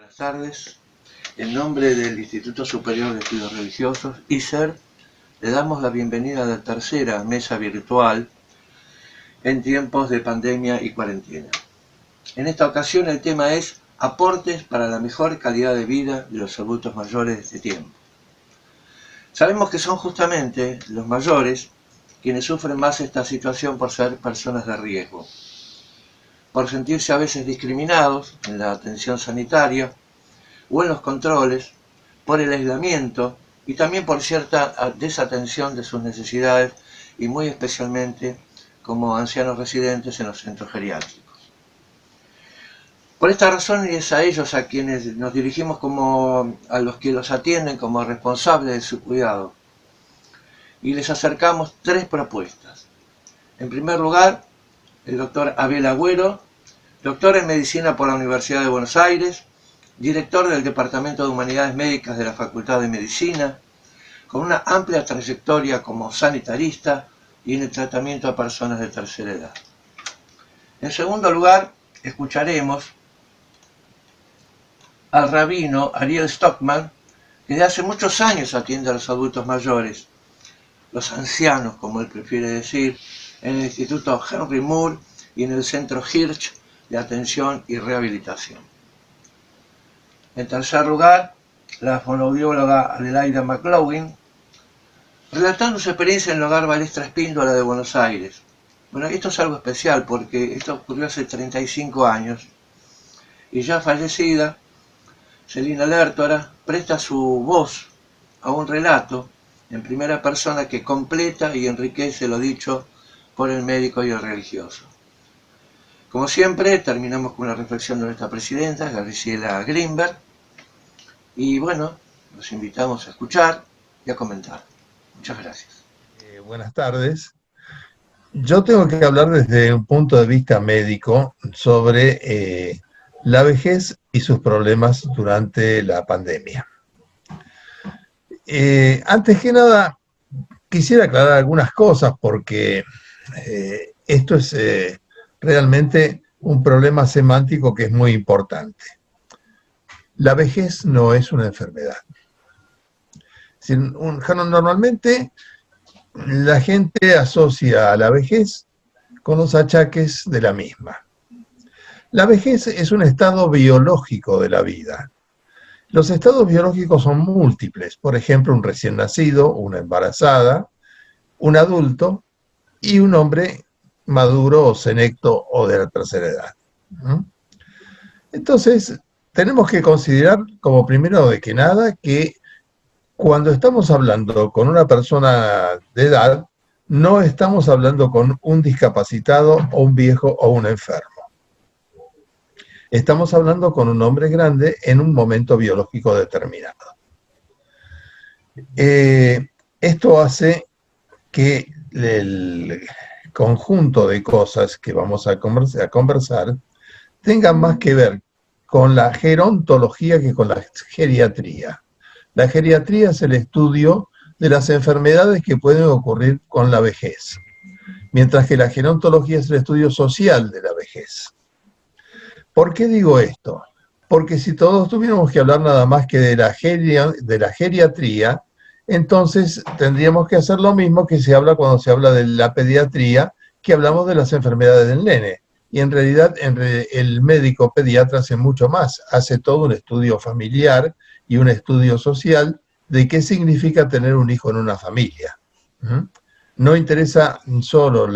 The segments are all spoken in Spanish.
Buenas tardes. En nombre del Instituto Superior de Estudios Religiosos, ISER, le damos la bienvenida a la tercera mesa virtual en tiempos de pandemia y cuarentena. En esta ocasión el tema es aportes para la mejor calidad de vida de los adultos mayores de este tiempo. Sabemos que son justamente los mayores quienes sufren más esta situación por ser personas de riesgo, por sentirse a veces discriminados en la atención sanitaria o en los controles, por el aislamiento y también por cierta desatención de sus necesidades y muy especialmente como ancianos residentes en los centros geriátricos. Por esta razón es a ellos a quienes nos dirigimos como a los que los atienden como responsables de su cuidado y les acercamos tres propuestas. En primer lugar, el doctor Abel Agüero, doctor en Medicina por la Universidad de Buenos Aires, director del Departamento de Humanidades Médicas de la Facultad de Medicina, con una amplia trayectoria como sanitarista y en el tratamiento a personas de tercera edad. En segundo lugar, escucharemos al rabino Ariel Stockman, que desde hace muchos años atiende a los adultos mayores, los ancianos, como él prefiere decir, en el Instituto Henry Moore y en el Centro Hirsch de Atención y Rehabilitación. En tercer lugar, la fonoaudióloga Adelaida McLaughlin, relatando su experiencia en el hogar Balestra Espíndola de Buenos Aires. Bueno, esto es algo especial porque esto ocurrió hace 35 años y ya fallecida, Celina Lertora presta su voz a un relato en primera persona que completa y enriquece lo dicho por el médico y el religioso. Como siempre, terminamos con una reflexión de nuestra presidenta, Graciela Greenberg, y bueno, los invitamos a escuchar y a comentar. Muchas gracias. Buenas tardes. Yo tengo que hablar desde un punto de vista médico sobre la vejez y sus problemas durante la pandemia. Antes que nada, quisiera aclarar algunas cosas porque esto es realmente un problema semántico que es muy importante. La vejez no es una enfermedad. Normalmente la gente asocia a la vejez con los achaques de la misma. La vejez es un estado biológico de la vida. Los estados biológicos son múltiples, por ejemplo, un recién nacido, una embarazada, un adulto y un hombre maduro o senecto o de la tercera edad. Entonces, tenemos que considerar como primero de que nada que cuando estamos hablando con una persona de edad, no estamos hablando con un discapacitado o un viejo o un enfermo. Estamos hablando con un hombre grande en un momento biológico determinado. Esto hace que el conjunto de cosas que vamos a conversar tengan más que ver con la gerontología que con la geriatría. La geriatría es el estudio de las enfermedades que pueden ocurrir con la vejez, mientras que la gerontología es el estudio social de la vejez. ¿Por qué digo esto? Porque si todos tuviéramos que hablar nada más que de la geriatría, entonces tendríamos que hacer lo mismo que se habla cuando se habla de la pediatría, que hablamos de las enfermedades del nene. Y en realidad el médico pediatra hace mucho más, hace todo un estudio familiar y un estudio social de qué significa tener un hijo en una familia. No interesa solo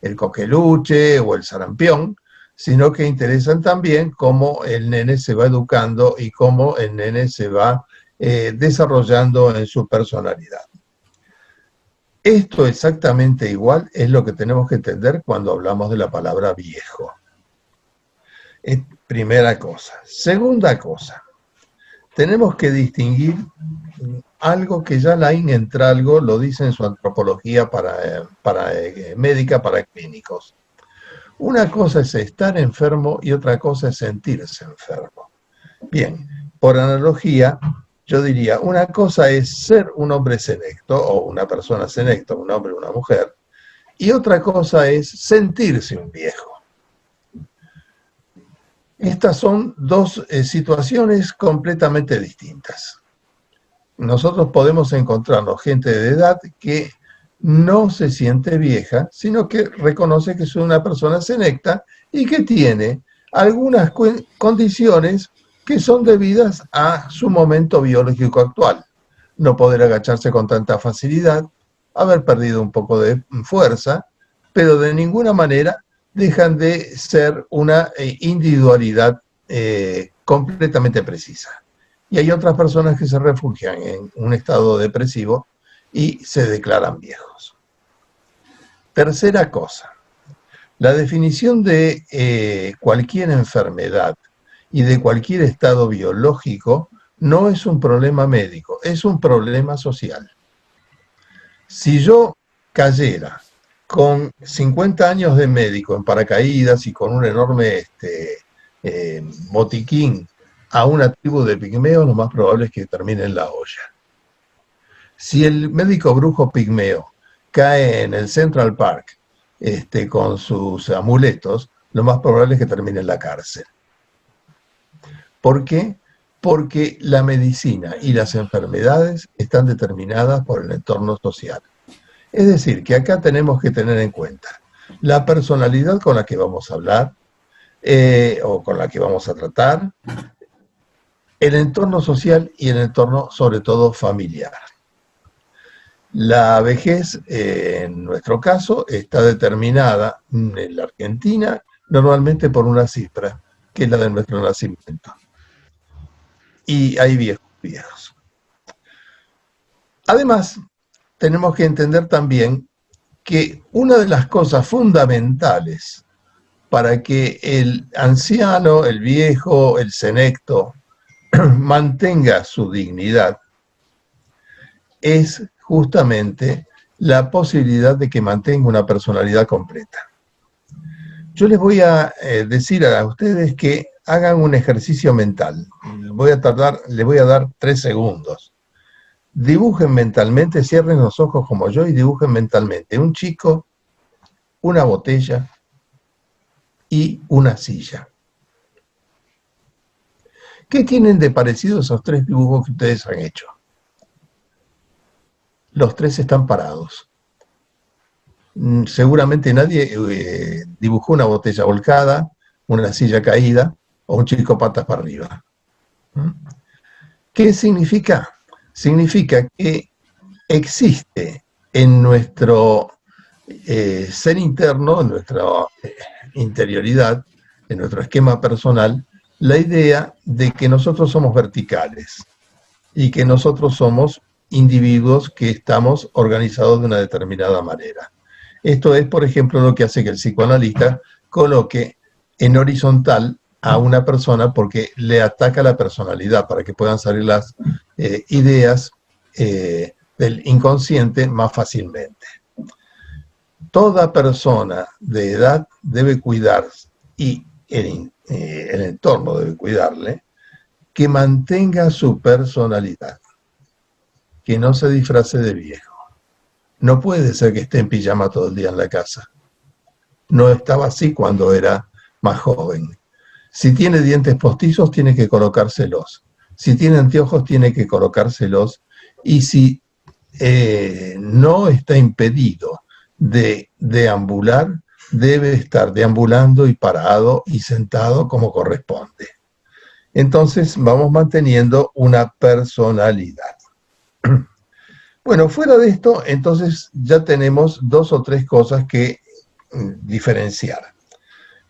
el coqueluche o el sarampión, sino que interesan también cómo el nene se va educando y cómo el nene se va desarrollando en su personalidad. Esto exactamente igual es lo que tenemos que entender cuando hablamos de la palabra viejo. Primera cosa. Segunda cosa, tenemos que distinguir algo que ya Laín Entralgo lo dice en su antropología médica para clínicos. Una cosa es estar enfermo y otra cosa es sentirse enfermo. Bien, por analogía, yo diría, una cosa es ser un hombre senecto o una persona senecta, un hombre o una mujer, y otra cosa es sentirse un viejo. Estas son dos situaciones completamente distintas. Nosotros podemos encontrarnos gente de edad que no se siente vieja, sino que reconoce que es una persona senecta y que tiene algunas condiciones que son debidas a su momento biológico actual. No poder agacharse con tanta facilidad, haber perdido un poco de fuerza, pero de ninguna manera dejan de ser una individualidad completamente precisa. Y hay otras personas que se refugian en un estado depresivo y se declaran viejos. Tercera cosa, la definición de cualquier enfermedad y de cualquier estado biológico no es un problema médico, es un problema social. Si yo cayera con 50 años de médico en paracaídas y con un enorme botiquín a una tribu de pigmeos, lo más probable es que termine en la olla. Si el médico brujo pigmeo cae en el Central Park con sus amuletos, lo más probable es que termine en la cárcel. ¿Por qué? Porque la medicina y las enfermedades están determinadas por el entorno social. Es decir, que acá tenemos que tener en cuenta la personalidad con la que vamos a hablar o con la que vamos a tratar, el entorno social y el entorno, sobre todo, familiar. La vejez, en nuestro caso, está determinada en la Argentina normalmente por una cifra, que es la de nuestro nacimiento. Y hay viejos. Además, tenemos que entender también que una de las cosas fundamentales para que el anciano, el viejo, el senecto mantenga su dignidad es justamente la posibilidad de que mantenga una personalidad completa. Yo les voy a decir a ustedes que hagan un ejercicio mental. Les voy a dar 3 segundos. Dibujen mentalmente, cierren los ojos como yo y dibujen mentalmente un chico, una botella y una silla. ¿Qué tienen de parecido esos 3 dibujos que ustedes han hecho? Los 3 están parados. Seguramente nadie dibujó una botella volcada, una silla caída o un chico patas para arriba. ¿Qué significa? Significa que existe en nuestro ser interno, en nuestra interioridad, en nuestro esquema personal, la idea de que nosotros somos verticales y que nosotros somos individuos que estamos organizados de una determinada manera. Esto es, por ejemplo, lo que hace que el psicoanalista coloque en horizontal a una persona porque le ataca la personalidad para que puedan salir las ideas del inconsciente más fácilmente. Toda persona de edad debe cuidar, y el entorno debe cuidarle, que mantenga su personalidad, que no se disfrace de viejo. No puede ser que esté en pijama todo el día en la casa. No estaba así cuando era más joven. Si tiene dientes postizos, tiene que colocárselos. Si tiene anteojos, tiene que colocárselos. Y si no está impedido de deambular, debe estar deambulando y parado y sentado como corresponde. Entonces vamos manteniendo una personalidad. Bueno, fuera de esto, entonces ya tenemos 2 o 3 cosas que diferenciar.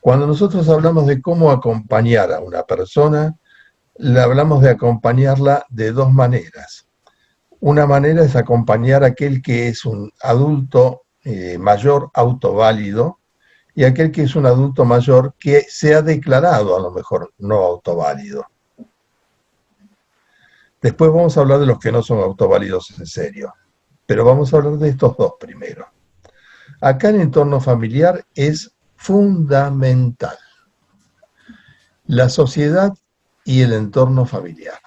Cuando nosotros hablamos de cómo acompañar a una persona, le hablamos de acompañarla de 2 maneras. Una manera es acompañar a aquel que es un adulto mayor autoválido y aquel que es un adulto mayor que se ha declarado a lo mejor no autoválido. Después vamos a hablar de los que no son autoválidos en serio, pero vamos a hablar de estos 2 primero. Acá en el entorno familiar es fundamental la sociedad y el entorno familiar.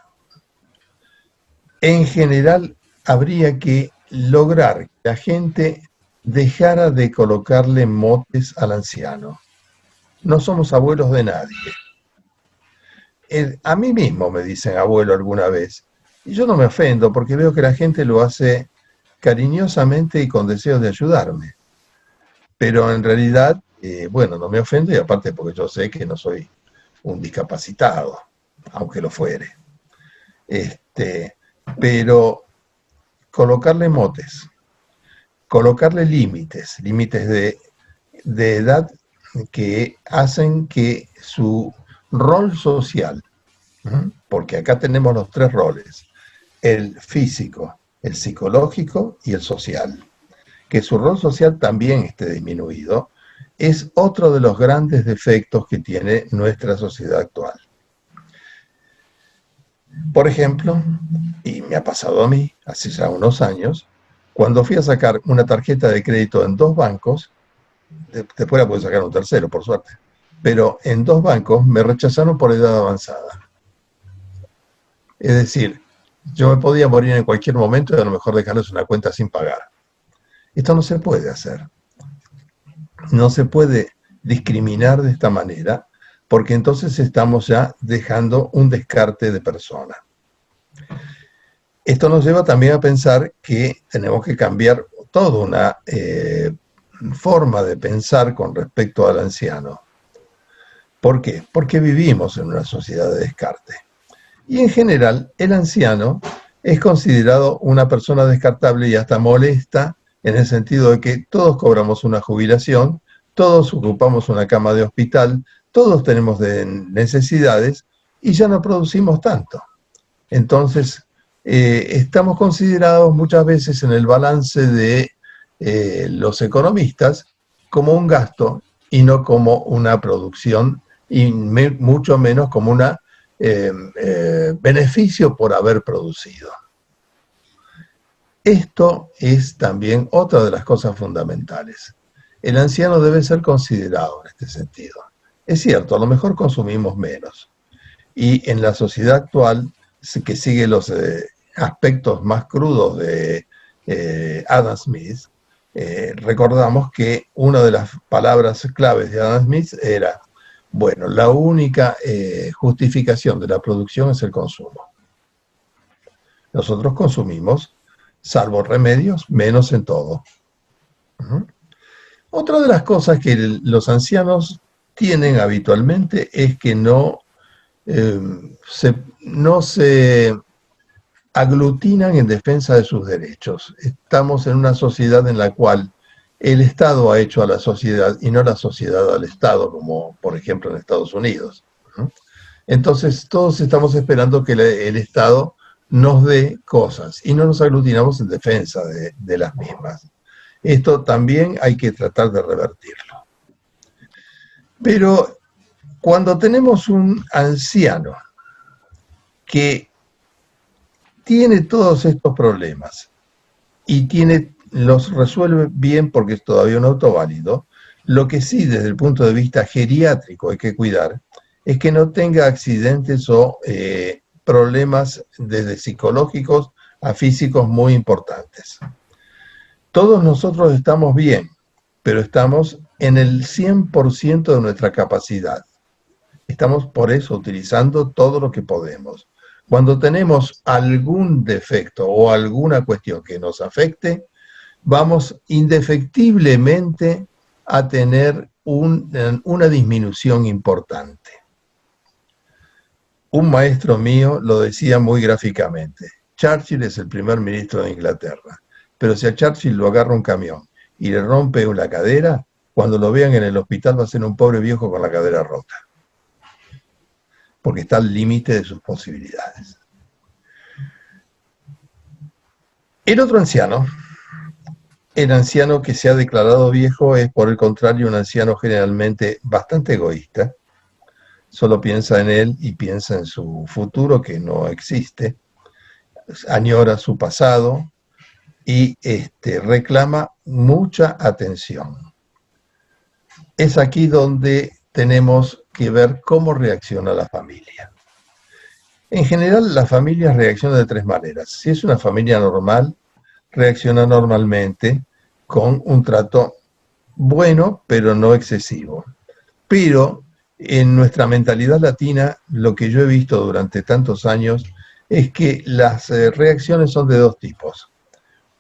En general, habría que lograr que la gente dejara de colocarle motes al anciano. No somos abuelos de nadie. a mí mismo me dicen abuelo alguna vez, y yo no me ofendo porque veo que la gente lo hace cariñosamente y con deseos de ayudarme. Pero en realidad, bueno, no me ofendo y aparte porque yo sé que no soy un discapacitado, aunque lo fuere. Este, pero colocarle motes, colocarle límites, límites de edad que hacen que su rol social, porque acá tenemos los tres roles, el físico, el psicológico y el social, que su rol social también esté disminuido, es otro de los grandes defectos que tiene nuestra sociedad actual. Por ejemplo, y me ha pasado a mí hace ya unos años, cuando fui a sacar una tarjeta de crédito en dos bancos, después la pude sacar en un tercero, por suerte, pero en dos bancos me rechazaron por edad avanzada. Es decir, yo me podía morir en cualquier momento y a lo mejor dejarles una cuenta sin pagar. Esto no se puede hacer. No se puede discriminar de esta manera, porque entonces estamos ya dejando un descarte de persona. Esto nos lleva también a pensar que tenemos que cambiar toda una forma de pensar con respecto al anciano. ¿Por qué? Porque vivimos en una sociedad de descarte. Y en general, el anciano es considerado una persona descartable y hasta molesta en el sentido de que todos cobramos una jubilación, todos ocupamos una cama de hospital, todos tenemos necesidades y ya no producimos tanto. Entonces, estamos considerados muchas veces en el balance de los economistas como un gasto y no como una producción y mucho menos como una beneficio por haber producido. Esto es también otra de las cosas fundamentales. El anciano debe ser considerado en este sentido. Es cierto, a lo mejor consumimos menos. Y en la sociedad actual, que sigue los aspectos más crudos de Adam Smith, recordamos que una de las palabras claves de Adam Smith era: bueno, la única justificación de la producción es el consumo. Nosotros consumimos, salvo remedios, menos en todo. Otra de las cosas que los ancianos tienen habitualmente es que no se aglutinan en defensa de sus derechos. Estamos en una sociedad en la cual el Estado ha hecho a la sociedad y no la sociedad al Estado, como por ejemplo en Estados Unidos. Entonces todos estamos esperando que el Estado nos dé cosas y no nos aglutinamos en defensa de las mismas. Esto también hay que tratar de revertirlo. Pero cuando tenemos un anciano que tiene todos estos problemas y los resuelve bien porque es todavía un auto válido, lo que sí desde el punto de vista geriátrico hay que cuidar es que no tenga accidentes o problemas desde psicológicos a físicos muy importantes. Todos nosotros estamos bien, pero estamos en el 100% de nuestra capacidad. Estamos por eso utilizando todo lo que podemos. Cuando tenemos algún defecto o alguna cuestión que nos afecte, vamos indefectiblemente a tener una disminución importante. Un maestro mío lo decía muy gráficamente: Churchill es el primer ministro de Inglaterra, pero si a Churchill lo agarra un camión y le rompe la cadera, cuando lo vean en el hospital va a ser un pobre viejo con la cadera rota, porque está al límite de sus posibilidades. El otro anciano, el anciano que se ha declarado viejo, es por el contrario un anciano generalmente bastante egoísta. Solo piensa en él y piensa en su futuro que no existe, añora su pasado y reclama mucha atención. Es aquí donde tenemos que ver cómo reacciona la familia. En general, la familia reacciona de tres maneras. Si es una familia normal, reacciona normalmente con un trato bueno, pero no excesivo. Pero En nuestra mentalidad latina, lo que yo he visto durante tantos años es que las reacciones son de dos tipos.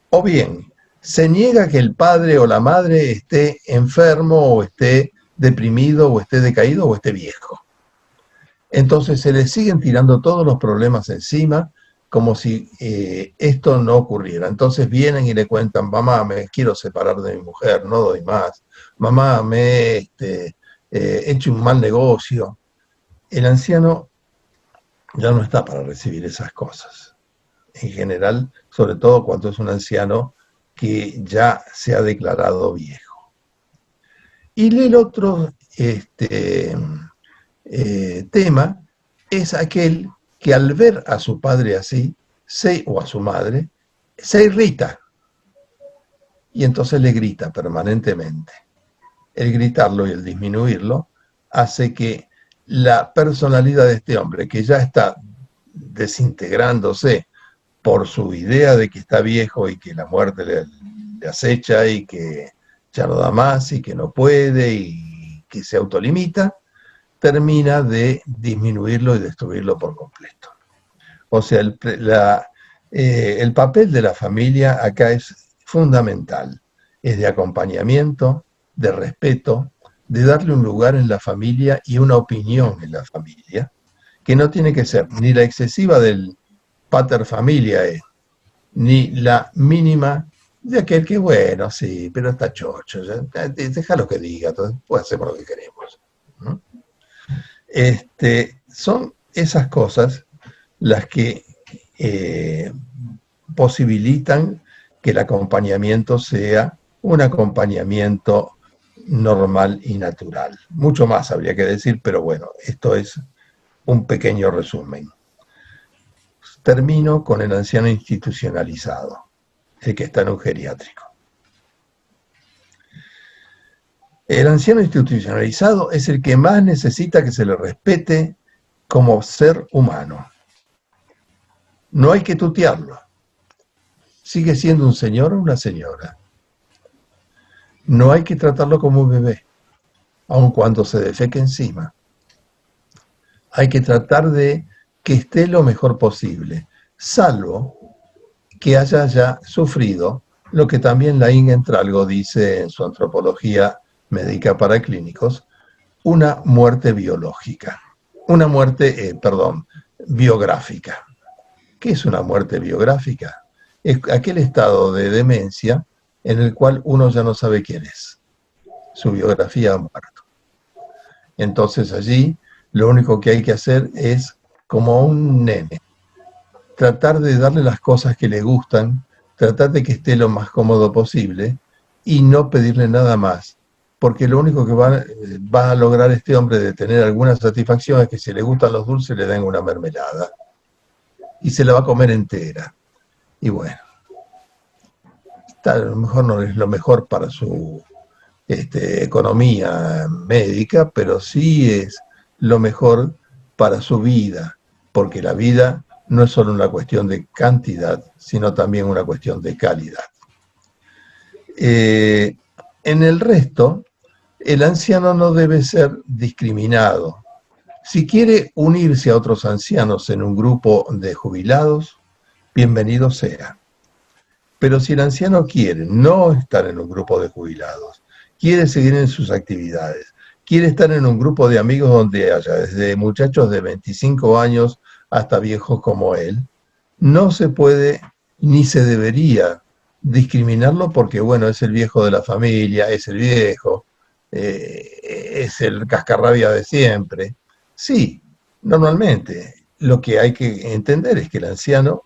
O bien, se niega que el padre o la madre esté enfermo o esté deprimido o esté decaído o esté viejo. Entonces se le siguen tirando todos los problemas encima como si esto no ocurriera. Entonces vienen y le cuentan, mamá, me quiero separar de mi mujer, no doy más. Mamá, me he hecho un mal negocio. El anciano ya no está para recibir esas cosas. En general, sobre todo cuando es un anciano que ya se ha declarado viejo. Y el otro tema es aquel que al ver a su padre así, o a su madre, se irrita y entonces le grita permanentemente. El gritarlo y el disminuirlo hace que la personalidad de este hombre, que ya está desintegrándose por su idea de que está viejo y que la muerte le acecha y que ya no da más y que no puede y que se autolimita, termina de disminuirlo y destruirlo por completo. O sea, el papel de la familia acá es fundamental. Es de acompañamiento, de respeto, de darle un lugar en la familia y una opinión en la familia, que no tiene que ser ni la excesiva del pater familiae, ni la mínima de aquel que, bueno, sí, pero está chocho, déjalo que diga, puede hacer lo que queremos, ¿no? Son esas cosas las que posibilitan que el acompañamiento sea un acompañamiento normal y natural. Mucho más habría que decir, pero bueno, esto es un pequeño resumen. Termino con el anciano institucionalizado, el que está en un geriátrico. El anciano institucionalizado es el que más necesita que se le respete como ser humano. No hay que tutearlo. Sigue siendo un señor o una señora. No hay que tratarlo como un bebé, aun cuando se defeque encima. Hay que tratar de que esté lo mejor posible, salvo que haya ya sufrido lo que también Laín Entralgo dice en su Antropología Médica para Clínicos, una muerte biológica, una muerte, biográfica. ¿Qué es una muerte biográfica? Es aquel estado de demencia en el cual uno ya no sabe quién es. Su biografía ha muerto. Entonces allí lo único que hay que hacer es, como a un nene, tratar de darle las cosas que le gustan, tratar de que esté lo más cómodo posible y no pedirle nada más. Porque lo único que va a lograr este hombre de tener alguna satisfacción es que si le gustan los dulces le den una mermelada. Y se la va a comer entera. Y bueno, a lo mejor no es lo mejor para su economía médica, pero sí es lo mejor para su vida, porque la vida no es solo una cuestión de cantidad, sino también una cuestión de calidad. En el resto, el anciano no debe ser discriminado. Si quiere unirse a otros ancianos en un grupo de jubilados, bienvenido sea. Pero si el anciano quiere no estar en un grupo de jubilados, quiere seguir en sus actividades, quiere estar en un grupo de amigos donde haya desde muchachos de 25 años hasta viejos como él, no se puede ni se debería discriminarlo porque, bueno, es el viejo de la familia, es el viejo, es el cascarrabia de siempre. Sí, normalmente lo que hay que entender es que el anciano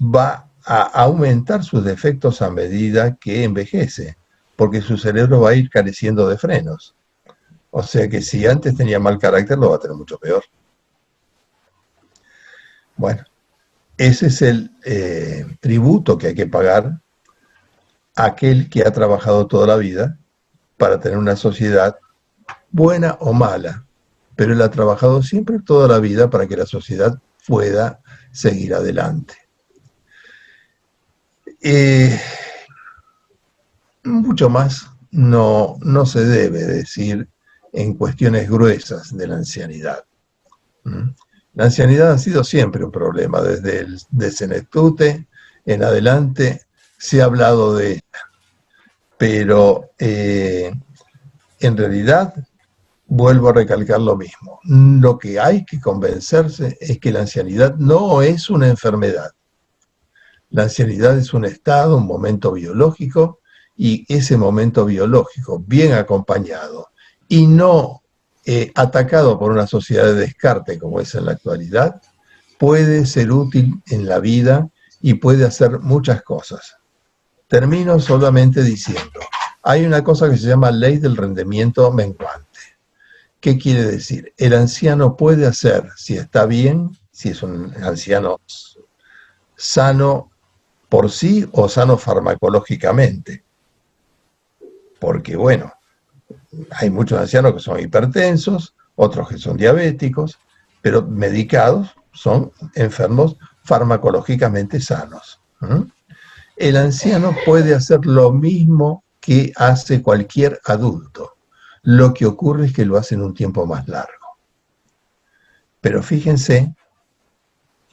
va a aumentar sus defectos a medida que envejece, porque su cerebro va a ir careciendo de frenos. O sea que si antes tenía mal carácter, lo va a tener mucho peor. Bueno, ese es el tributo que hay que pagar a aquel que ha trabajado toda la vida para tener una sociedad buena o mala, pero él ha trabajado siempre toda la vida para que la sociedad pueda seguir adelante. Mucho más no se debe decir en cuestiones gruesas de la ancianidad. La ancianidad ha sido siempre un problema, desde el de Senectute en adelante se ha hablado de ella, pero en realidad vuelvo a recalcar lo mismo. Lo que hay que convencerse es que la ancianidad no es una enfermedad. La ancianidad es un estado, un momento biológico, y ese momento biológico, bien acompañado y no atacado por una sociedad de descarte como es en la actualidad, puede ser útil en la vida y puede hacer muchas cosas. Termino solamente diciendo, hay una cosa que se llama ley del rendimiento menguante. ¿Qué quiere decir? El anciano puede hacer, si está bien, si es un anciano sano por sí o sano farmacológicamente. Porque, bueno, hay muchos ancianos que son hipertensos, otros que son diabéticos, pero medicados son enfermos farmacológicamente sanos. El anciano puede hacer lo mismo que hace cualquier adulto. Lo que ocurre es que lo hace en un tiempo más largo. Pero fíjense,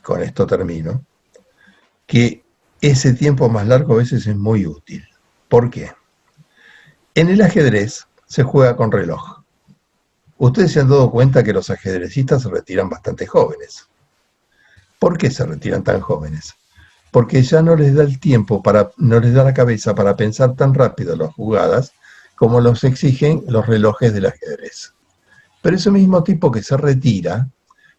con esto termino, que ese tiempo más largo a veces es muy útil. ¿Por qué? En el ajedrez se juega con reloj. Ustedes se han dado cuenta que los ajedrecistas se retiran bastante jóvenes. ¿Por qué se retiran tan jóvenes? Porque ya no les da el tiempo, no les da la cabeza para pensar tan rápido las jugadas como los exigen los relojes del ajedrez. Pero ese mismo tipo que se retira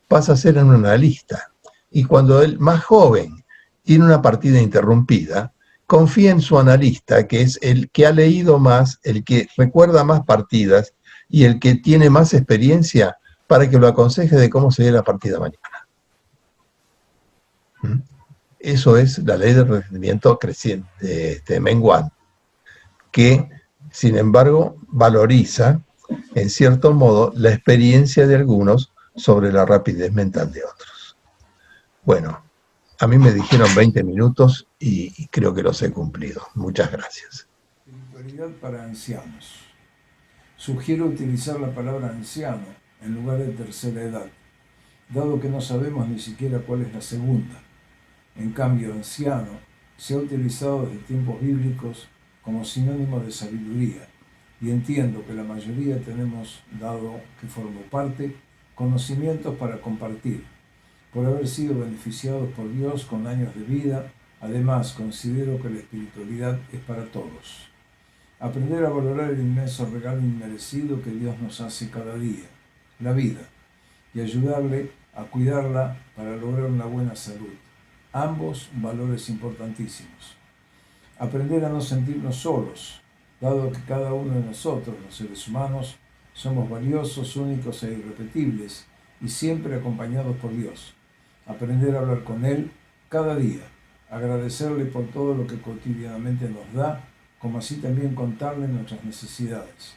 pasa a ser un analista. Y cuando el más joven tiene una partida interrumpida, confía en su analista, que es el que ha leído más, el que recuerda más partidas y el que tiene más experiencia para que lo aconseje de cómo sería la partida mañana. Eso es la ley del rendimiento creciente, menguante, que sin embargo valoriza en cierto modo la experiencia de algunos sobre la rapidez mental de otros. Bueno, a mí me dijeron 20 minutos y creo que los he cumplido. Muchas gracias. Espiritualidad para ancianos. Sugiero utilizar la palabra anciano en lugar de tercera edad, dado que no sabemos ni siquiera cuál es la segunda. En cambio, anciano se ha utilizado desde tiempos bíblicos como sinónimo de sabiduría, y entiendo que la mayoría tenemos, dado que formo parte, conocimientos para compartir, por haber sido beneficiados por Dios con años de vida. Además, considero que la espiritualidad es para todos. Aprender a valorar el inmenso regalo inmerecido que Dios nos hace cada día, la vida, y ayudarle a cuidarla para lograr una buena salud. Ambos valores importantísimos. Aprender a no sentirnos solos, dado que cada uno de nosotros, los seres humanos, somos valiosos, únicos e irrepetibles, y siempre acompañados por Dios. Aprender a hablar con Él cada día, agradecerle por todo lo que cotidianamente nos da, como así también contarle nuestras necesidades.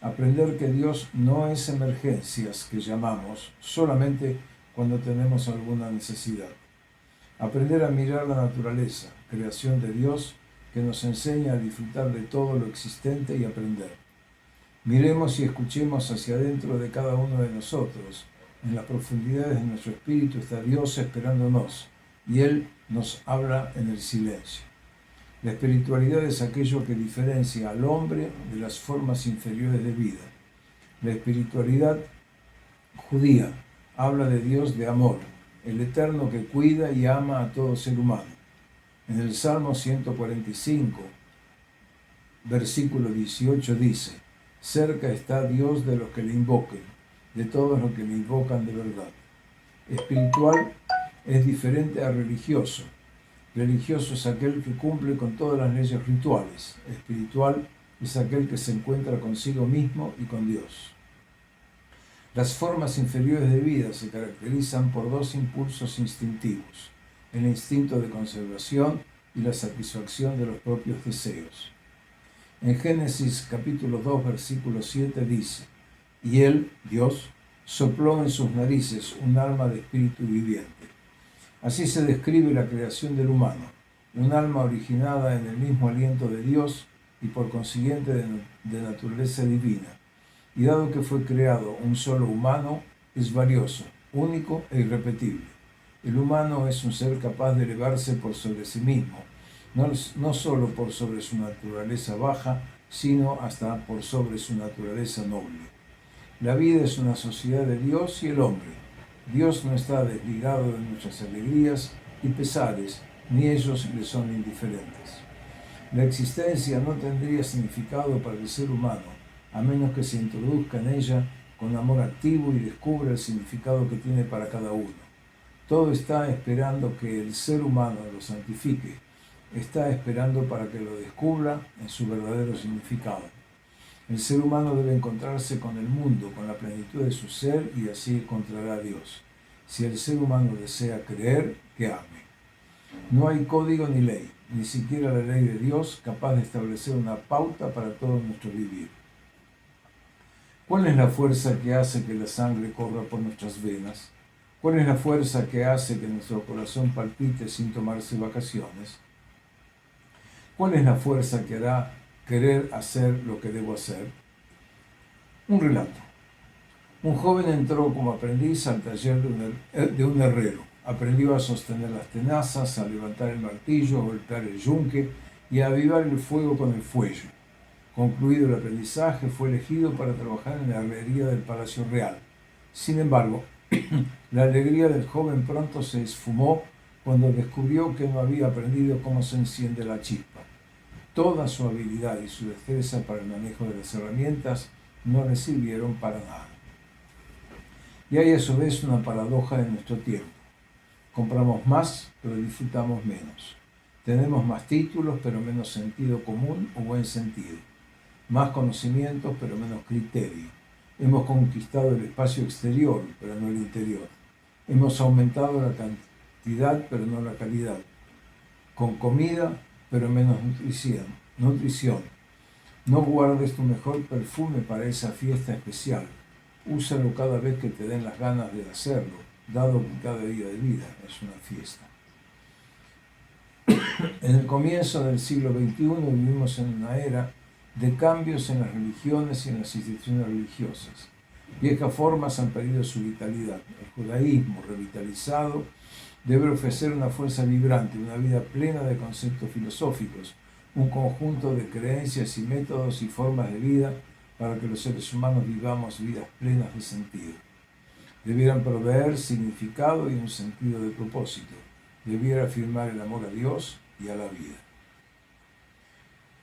Aprender que Dios no es emergencias que llamamos solamente cuando tenemos alguna necesidad. Aprender a mirar la naturaleza, creación de Dios, que nos enseña a disfrutar de todo lo existente y aprender. Miremos y escuchemos hacia adentro de cada uno de nosotros. En las profundidades de nuestro espíritu está Dios esperándonos, y Él nos habla en el silencio. La espiritualidad es aquello que diferencia al hombre de las formas inferiores de vida. La espiritualidad judía habla de Dios de amor, el eterno que cuida y ama a todo ser humano. En el Salmo 145, versículo 18 dice: cerca está Dios de los que le invoquen, de todos los que le invocan de verdad. Espiritual es diferente a religioso. Religioso es aquel que cumple con todas las leyes rituales. Espiritual es aquel que se encuentra consigo mismo y con Dios. Las formas inferiores de vida se caracterizan por dos impulsos instintivos: el instinto de conservación y la satisfacción de los propios deseos. En Génesis capítulo 2, versículo 7 dice: y Él, Dios, sopló en sus narices un alma de espíritu viviente. Así se describe la creación del humano, un alma originada en el mismo aliento de Dios y por consiguiente de naturaleza divina, y dado que fue creado un solo humano, es valioso, único e irrepetible. El humano es un ser capaz de elevarse por sobre sí mismo, no solo por sobre su naturaleza baja, sino hasta por sobre su naturaleza noble. La vida es una sociedad de Dios y el hombre. Dios no está desligado de nuestras alegrías y pesares, ni ellos le son indiferentes. La existencia no tendría significado para el ser humano, a menos que se introduzca en ella con amor activo y descubra el significado que tiene para cada uno. Todo está esperando que el ser humano lo santifique, está esperando para que lo descubra en su verdadero significado. El ser humano debe encontrarse con el mundo, con la plenitud de su ser, y así encontrará a Dios. Si el ser humano desea creer, que ame. No hay código ni ley, ni siquiera la ley de Dios, capaz de establecer una pauta para todo nuestro vivir. ¿Cuál es la fuerza que hace que la sangre corra por nuestras venas? ¿Cuál es la fuerza que hace que nuestro corazón palpite sin tomarse vacaciones? ¿Cuál es la fuerza que hará querer hacer lo que debo hacer? Un relato. Un joven entró como aprendiz al taller de un herrero. Aprendió a sostener las tenazas, a levantar el martillo, a golpear el yunque y a avivar el fuego con el fuelle. Concluido el aprendizaje, fue elegido para trabajar en la herrería del Palacio Real. Sin embargo, la alegría del joven pronto se esfumó cuando descubrió que no había aprendido cómo se enciende la chispa. Toda su habilidad y su destreza para el manejo de las herramientas no le sirvieron para nada. Y hay a su vez una paradoja de nuestro tiempo. Compramos más, pero disfrutamos menos. Tenemos más títulos, pero menos sentido común o buen sentido. Más conocimientos, pero menos criterio. Hemos conquistado el espacio exterior, pero no el interior. Hemos aumentado la cantidad, pero no la calidad. Con comida, pero menos nutrición. No guardes tu mejor perfume para esa fiesta especial. Úsalo cada vez que te den las ganas de hacerlo, dado que cada día de vida es una fiesta. En el comienzo del siglo XXI vivimos en una era de cambios en las religiones y en las instituciones religiosas. Viejas formas han perdido su vitalidad. El judaísmo, revitalizado, debe ofrecer una fuerza vibrante, una vida plena de conceptos filosóficos, un conjunto de creencias y métodos y formas de vida para que los seres humanos vivamos vidas plenas de sentido. Debieran proveer significado y un sentido de propósito. Debiera afirmar el amor a Dios y a la vida.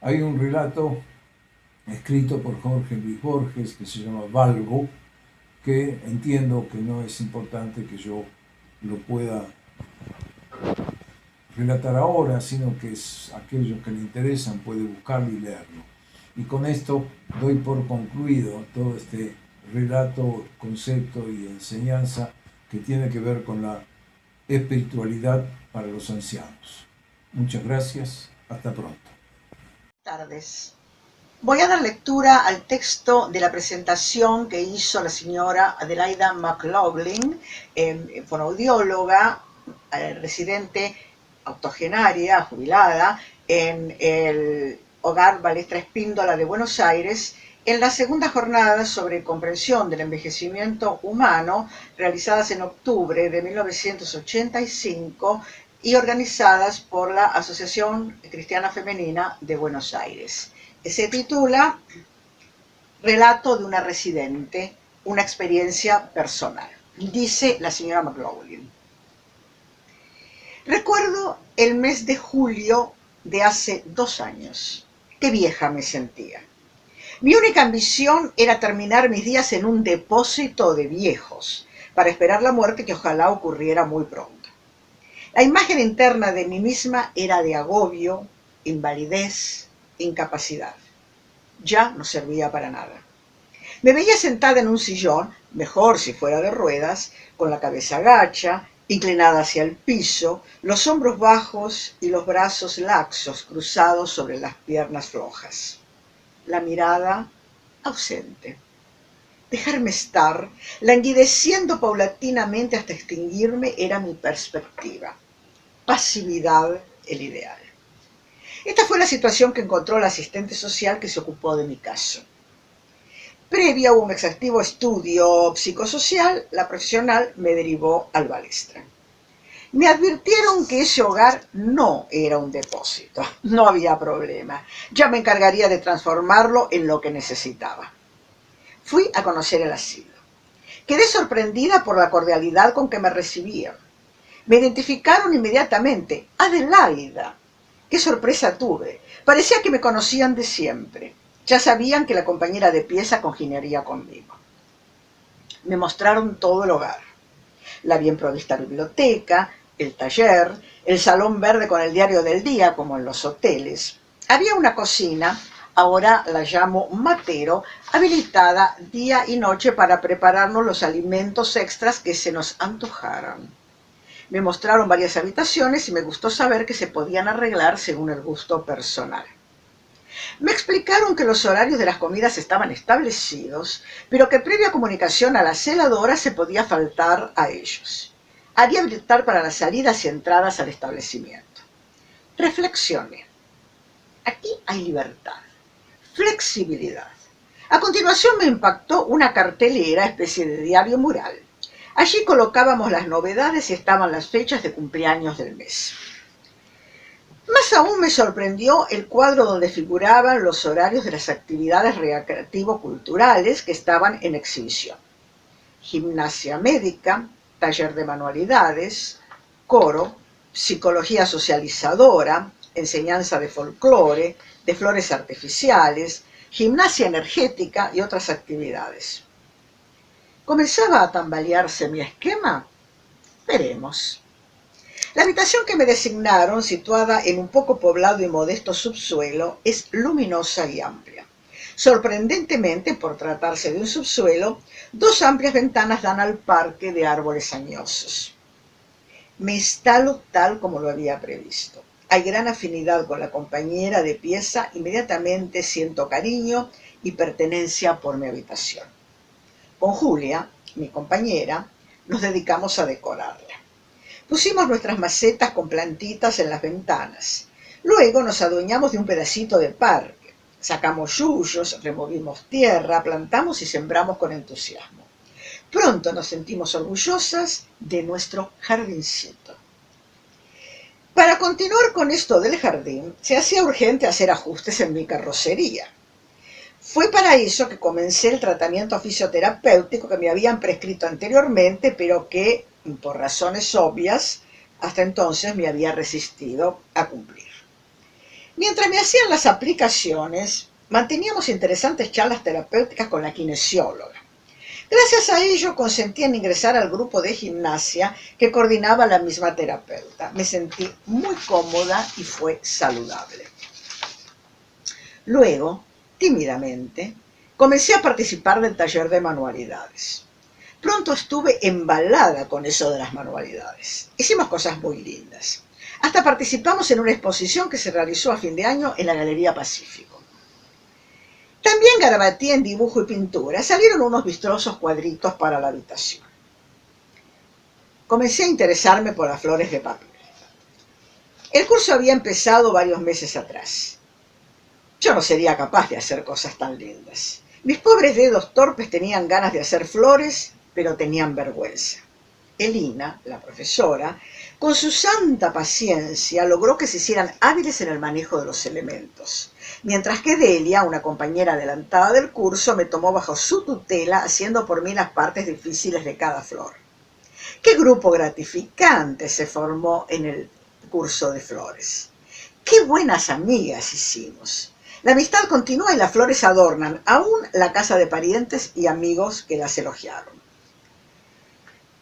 Hay un relato escrito por Jorge Luis Borges que se llama Valgo, que entiendo que no es importante que yo lo pueda relatar ahora, sino que aquellos que le interesan pueden buscarlo y leerlo. Y con esto doy por concluido todo este relato, concepto y enseñanza que tiene que ver con la espiritualidad para los ancianos. Muchas gracias, hasta pronto. Tardes. Voy a dar lectura al texto de la presentación que hizo la señora Adelaida McLaughlin, fonoaudióloga, residente octogenaria, jubilada, en el Hogar Balestra Espíndola de Buenos Aires, en la segunda jornada sobre comprensión del envejecimiento humano, realizadas en octubre de 1985 y organizadas por la Asociación Cristiana Femenina de Buenos Aires. Se titula Relato de una residente, una experiencia personal. Dice la señora McLaughlin. Recuerdo el mes de julio de hace 2 años. Qué vieja me sentía. Mi única ambición era terminar mis días en un depósito de viejos, para esperar la muerte que ojalá ocurriera muy pronto. La imagen interna de mí misma era de agobio, invalidez, incapacidad. Ya no servía para nada. Me veía sentada en un sillón, mejor si fuera de ruedas, con la cabeza gacha, inclinada hacia el piso, los hombros bajos y los brazos laxos cruzados sobre las piernas flojas. La mirada ausente. Dejarme estar, languideciendo paulatinamente hasta extinguirme, era mi perspectiva. Pasividad, el ideal. Esta fue la situación que encontró la asistente social que se ocupó de mi caso. Previo a un exhaustivo estudio psicosocial, la profesional me derivó al Balestra. Me advirtieron que ese hogar no era un depósito, no había problema. Ya me encargaría de transformarlo en lo que necesitaba. Fui a conocer el asilo. Quedé sorprendida por la cordialidad con que me recibieron. Me identificaron inmediatamente. Adelaida. Qué sorpresa tuve. Parecía que me conocían de siempre. Ya sabían que la compañera de pieza congeniaría conmigo. Me mostraron todo el hogar. La bien provista biblioteca, el taller, el salón verde con el diario del día, como en los hoteles. Había una cocina, ahora la llamo matero, habilitada día y noche para prepararnos los alimentos extras que se nos antojaran. Me mostraron varias habitaciones y me gustó saber que se podían arreglar según el gusto personal. Me explicaron que los horarios de las comidas estaban establecidos, pero que previa comunicación a la celadora se podía faltar a ellos. Haría habilitar para las salidas y entradas al establecimiento. Reflexioné. Aquí hay libertad, flexibilidad. A continuación me impactó una cartelera, especie de diario mural. Allí colocábamos las novedades y estaban las fechas de cumpleaños del mes. Más aún me sorprendió el cuadro donde figuraban los horarios de las actividades recreativo-culturales que estaban en exhibición. Gimnasia médica, taller de manualidades, coro, psicología socializadora, enseñanza de folclore, de flores artificiales, gimnasia energética y otras actividades. ¿Comenzaba a tambalearse mi esquema? Veremos. La habitación que me designaron, situada en un poco poblado y modesto subsuelo, es luminosa y amplia. Sorprendentemente, por tratarse de un subsuelo, 2 amplias ventanas dan al parque de árboles añosos. Me instalo tal como lo había previsto. Hay gran afinidad con la compañera de pieza, inmediatamente siento cariño y pertenencia por mi habitación. Con Julia, mi compañera, nos dedicamos a decorarla. Pusimos nuestras macetas con plantitas en las ventanas. Luego nos adueñamos de un pedacito de parque. Sacamos yuyos, removimos tierra, plantamos y sembramos con entusiasmo. Pronto nos sentimos orgullosas de nuestro jardincito. Para continuar con esto del jardín, se hacía urgente hacer ajustes en mi carrocería. Fue para eso que comencé el tratamiento fisioterapéutico que me habían prescrito anteriormente, pero que, por razones obvias, hasta entonces me había resistido a cumplir. Mientras me hacían las aplicaciones, manteníamos interesantes charlas terapéuticas con la kinesióloga. Gracias a ello consentí en ingresar al grupo de gimnasia que coordinaba la misma terapeuta. Me sentí muy cómoda y fue saludable. Luego, tímidamente, comencé a participar del taller de manualidades. Pronto estuve embalada con eso de las manualidades. Hicimos cosas muy lindas. Hasta participamos en una exposición que se realizó a fin de año en la Galería Pacífico. También garabateé en dibujo y pintura. Salieron unos vistosos cuadritos para la habitación. Comencé a interesarme por las flores de papel. El curso había empezado varios meses atrás. Yo no sería capaz de hacer cosas tan lindas. Mis pobres dedos torpes tenían ganas de hacer flores, pero tenían vergüenza. Elina, la profesora, con su santa paciencia, logró que se hicieran hábiles en el manejo de los elementos, mientras que Delia, una compañera adelantada del curso, me tomó bajo su tutela, haciendo por mí las partes difíciles de cada flor. ¡Qué grupo gratificante se formó en el curso de flores! ¡Qué buenas amigas hicimos! La amistad continúa y las flores adornan aún la casa de parientes y amigos que las elogiaron.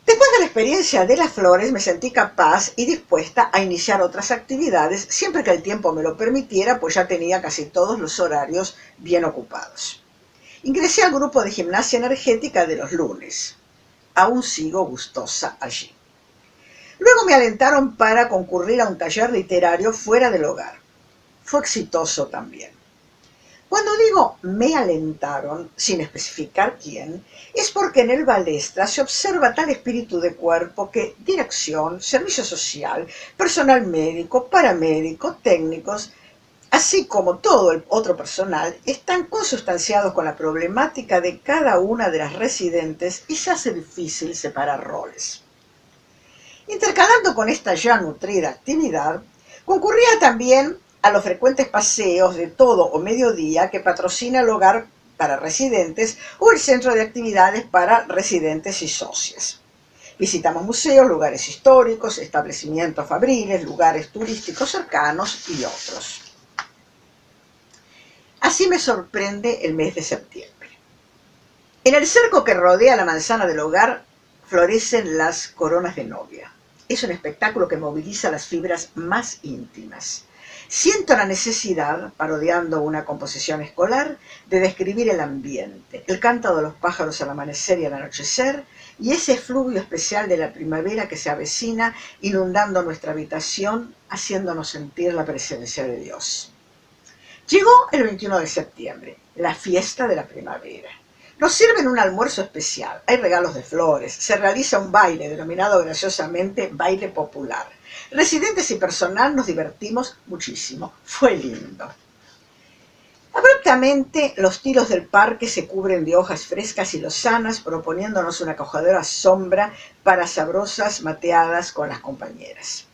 Después de la experiencia de las flores me sentí capaz y dispuesta a iniciar otras actividades siempre que el tiempo me lo permitiera, pues ya tenía casi todos los horarios bien ocupados. Ingresé al grupo de gimnasia energética de los lunes. Aún sigo gustosa allí. Luego me alentaron para concurrir a un taller literario fuera del hogar. Fue exitoso también. Cuando digo me alentaron, sin especificar quién, es porque en el Balestra se observa tal espíritu de cuerpo que dirección, servicio social, personal médico, paramédico, técnicos, así como todo el otro personal, están consustanciados con la problemática de cada una de las residentes y se hace difícil separar roles. Intercalando con esta ya nutrida actividad, concurría también a los frecuentes paseos de todo o mediodía que patrocina el hogar para residentes o el centro de actividades para residentes y socias. Visitamos museos, lugares históricos, establecimientos fabriles, lugares turísticos cercanos y otros. Así me sorprende el mes de septiembre. En el cerco que rodea la manzana del hogar florecen las coronas de novia. Es un espectáculo que moviliza las fibras más íntimas. Siento la necesidad, parodiando una composición escolar, de describir el ambiente, el canto de los pájaros al amanecer y al anochecer, y ese efluvio especial de la primavera que se avecina, inundando nuestra habitación, haciéndonos sentir la presencia de Dios. Llegó el 21 de septiembre, la fiesta de la primavera. Nos sirven un almuerzo especial, hay regalos de flores, se realiza un baile denominado graciosamente baile popular. Residentes y personal nos divertimos muchísimo, fue lindo. Abruptamente los tiros del parque se cubren de hojas frescas y lozanas, proponiéndonos una acogedora sombra para sabrosas mateadas con las compañeras.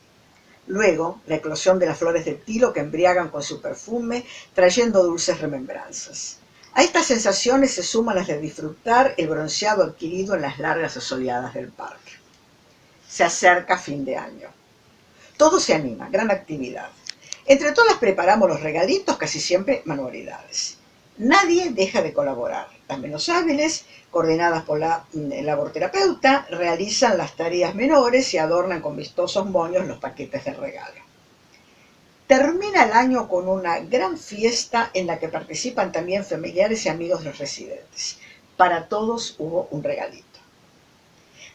Luego, la eclosión de las flores de tilo que embriagan con su perfume, trayendo dulces remembranzas. A estas sensaciones se suman las de disfrutar el bronceado adquirido en las largas asoleadas del parque. Se acerca fin de año. Todo se anima, gran actividad. Entre todas preparamos los regalitos, casi siempre manualidades. Nadie deja de colaborar. Las menos hábiles, coordinadas por la laborterapeuta, realizan las tareas menores y adornan con vistosos moños los paquetes de regalo. Termina el año con una gran fiesta en la que participan también familiares y amigos de los residentes. Para todos hubo un regalito.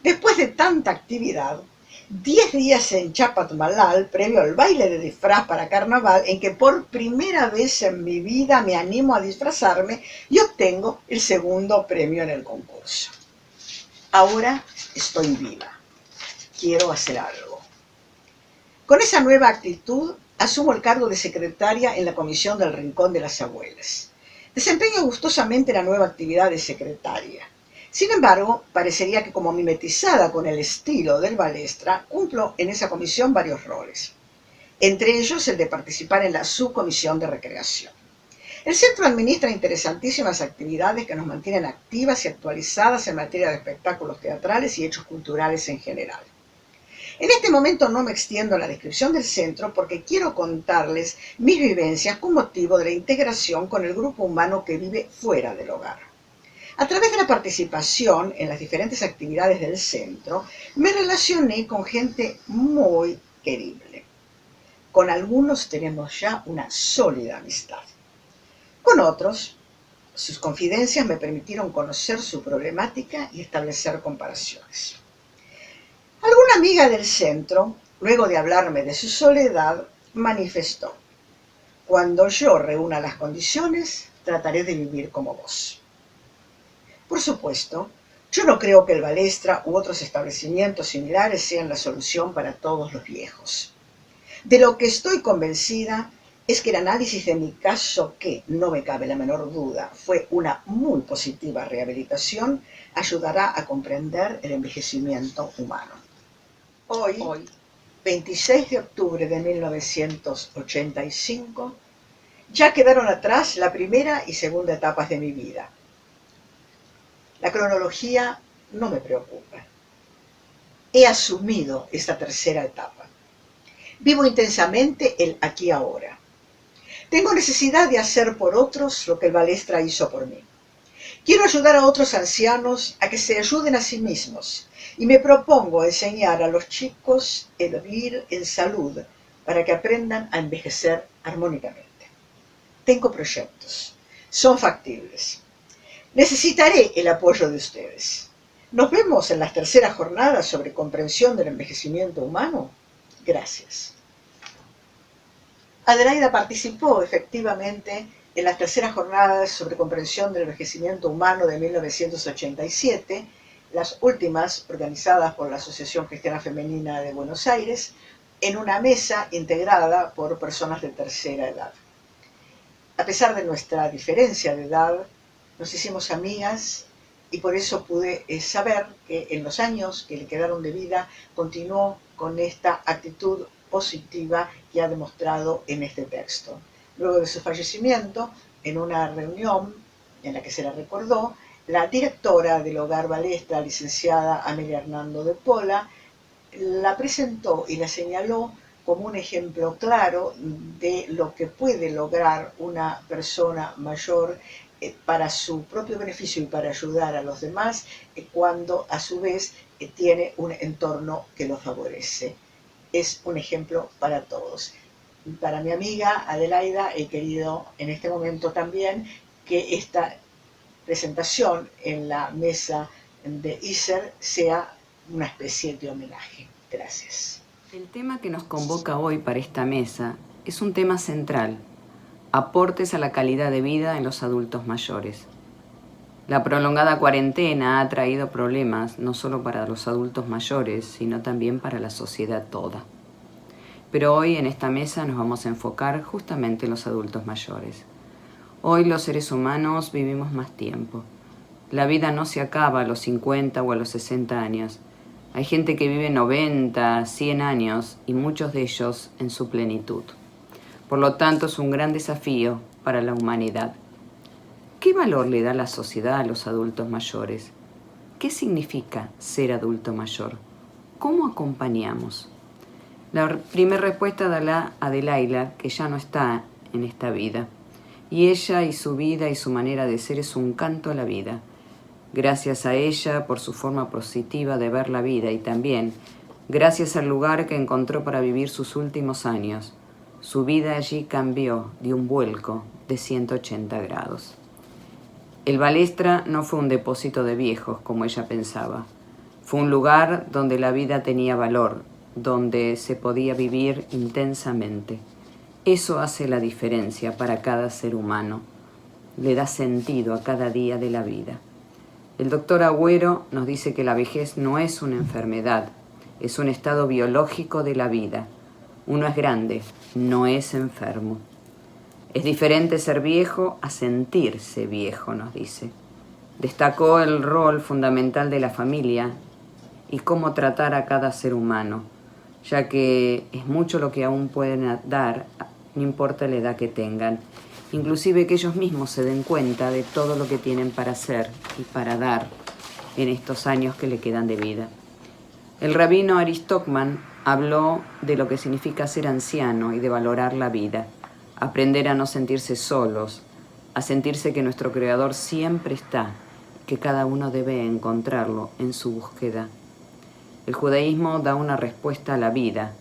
Después de tanta actividad, 10 días en Chapatmalal, previo al baile de disfraz para carnaval, en que por primera vez en mi vida me animo a disfrazarme y obtengo el segundo premio en el concurso. Ahora estoy viva. Quiero hacer algo. Con esa nueva actitud, asumo el cargo de secretaria en la comisión del Rincón de las Abuelas. Desempeño gustosamente la nueva actividad de secretaria. Sin embargo, parecería que como mimetizada con el estilo del Balestra, cumplo en esa comisión varios roles. Entre ellos el de participar en la subcomisión de recreación. El centro administra interesantísimas actividades que nos mantienen activas y actualizadas en materia de espectáculos teatrales y hechos culturales en general. En este momento no me extiendo en la descripción del centro porque quiero contarles mis vivencias con motivo de la integración con el grupo humano que vive fuera del hogar. A través de la participación en las diferentes actividades del centro, me relacioné con gente muy querible. Con algunos tenemos ya una sólida amistad. Con otros, sus confidencias me permitieron conocer su problemática y establecer comparaciones. Alguna amiga del centro, luego de hablarme de su soledad, manifestó: cuando yo reúna las condiciones, trataré de vivir como vos. Por supuesto, yo no creo que el Balestra u otros establecimientos similares sean la solución para todos los viejos. De lo que estoy convencida es que el análisis de mi caso, que, no me cabe la menor duda, fue una muy positiva rehabilitación, ayudará a comprender el envejecimiento humano. Hoy, 26 de octubre de 1985, ya quedaron atrás la primera y segunda etapas de mi vida. La cronología no me preocupa. He asumido esta tercera etapa. Vivo intensamente el aquí ahora. Tengo necesidad de hacer por otros lo que el Balestra hizo por mí. Quiero ayudar a otros ancianos a que se ayuden a sí mismos y me propongo enseñar a los chicos el vivir en salud para que aprendan a envejecer armónicamente. Tengo proyectos. Son factibles. Necesitaré el apoyo de ustedes. Nos vemos en las terceras jornadas sobre comprensión del envejecimiento humano. Gracias. Adelaida participó efectivamente en las terceras jornadas sobre comprensión del envejecimiento humano de 1987, las últimas organizadas por la Asociación Cristiana Femenina de Buenos Aires, en una mesa integrada por personas de tercera edad. A pesar de nuestra diferencia de edad, nos hicimos amigas y por eso pude saber que en los años que le quedaron de vida continuó con esta actitud positiva que ha demostrado en este texto. Luego de su fallecimiento, en una reunión en la que se la recordó, la directora del Hogar Balestra, licenciada Amelia Hernando de Pola, la presentó y la señaló como un ejemplo claro de lo que puede lograr una persona mayor para su propio beneficio y para ayudar a los demás cuando a su vez tiene un entorno que lo favorece. Es un ejemplo para todos. Para mi amiga Adelaida he querido en este momento también que esta presentación en la mesa de ISER sea una especie de homenaje. Gracias. El tema que nos convoca hoy para esta mesa es un tema central: aportes a la calidad de vida en los adultos mayores. La prolongada cuarentena ha traído problemas no solo para los adultos mayores, sino también para la sociedad toda. Pero hoy en esta mesa nos vamos a enfocar justamente en los adultos mayores. Hoy los seres humanos vivimos más tiempo. La vida no se acaba a los 50 o a los 60 años. Hay gente que vive 90, 100 años y muchos de ellos en su plenitud. Por lo tanto, es un gran desafío para la humanidad. ¿Qué valor le da la sociedad a los adultos mayores? ¿Qué significa ser adulto mayor? ¿Cómo acompañamos? La primera respuesta da la Adelaida, que ya no está en esta vida. Y ella y su vida y su manera de ser es un canto a la vida. Gracias a ella por su forma positiva de ver la vida y también gracias al lugar que encontró para vivir sus últimos años. Su vida allí cambió, dio un vuelco de 180 grados. El Balestra no fue un depósito de viejos como ella pensaba. Fue un lugar donde la vida tenía valor, donde se podía vivir intensamente. Eso hace la diferencia para cada ser humano. Le da sentido a cada día de la vida. El doctor Agüero nos dice que la vejez no es una enfermedad, es un estado biológico de la vida. Uno es grande, no es enfermo. Es diferente ser viejo a sentirse viejo, nos dice. Destacó el rol fundamental de la familia y cómo tratar a cada ser humano, ya que es mucho lo que aún pueden dar, no importa la edad que tengan. Inclusive que ellos mismos se den cuenta de todo lo que tienen para hacer y para dar en estos años que le quedan de vida. El rabino Ari Stockman habló de lo que significa ser anciano y de valorar la vida, aprender a no sentirse solos, a sentirse que nuestro Creador siempre está, que cada uno debe encontrarlo en su búsqueda. El judaísmo da una respuesta a la vida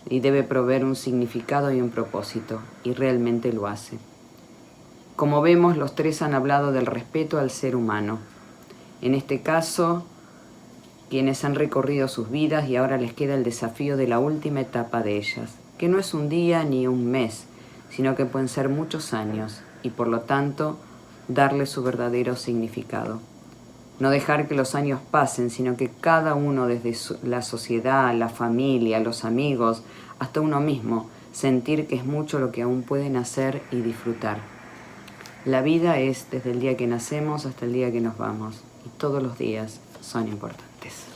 y debe proveer un significado y un propósito, y realmente lo hace. Como vemos, los tres han hablado del respeto al ser humano. En este caso, quienes han recorrido sus vidas y ahora les queda el desafío de la última etapa de ellas, que no es un día ni un mes, sino que pueden ser muchos años y por lo tanto darle su verdadero significado. No dejar que los años pasen, sino que cada uno desde la sociedad, la familia, los amigos, hasta uno mismo, sentir que es mucho lo que aún pueden hacer y disfrutar. La vida es desde el día que nacemos hasta el día que nos vamos, y todos los días son importantes.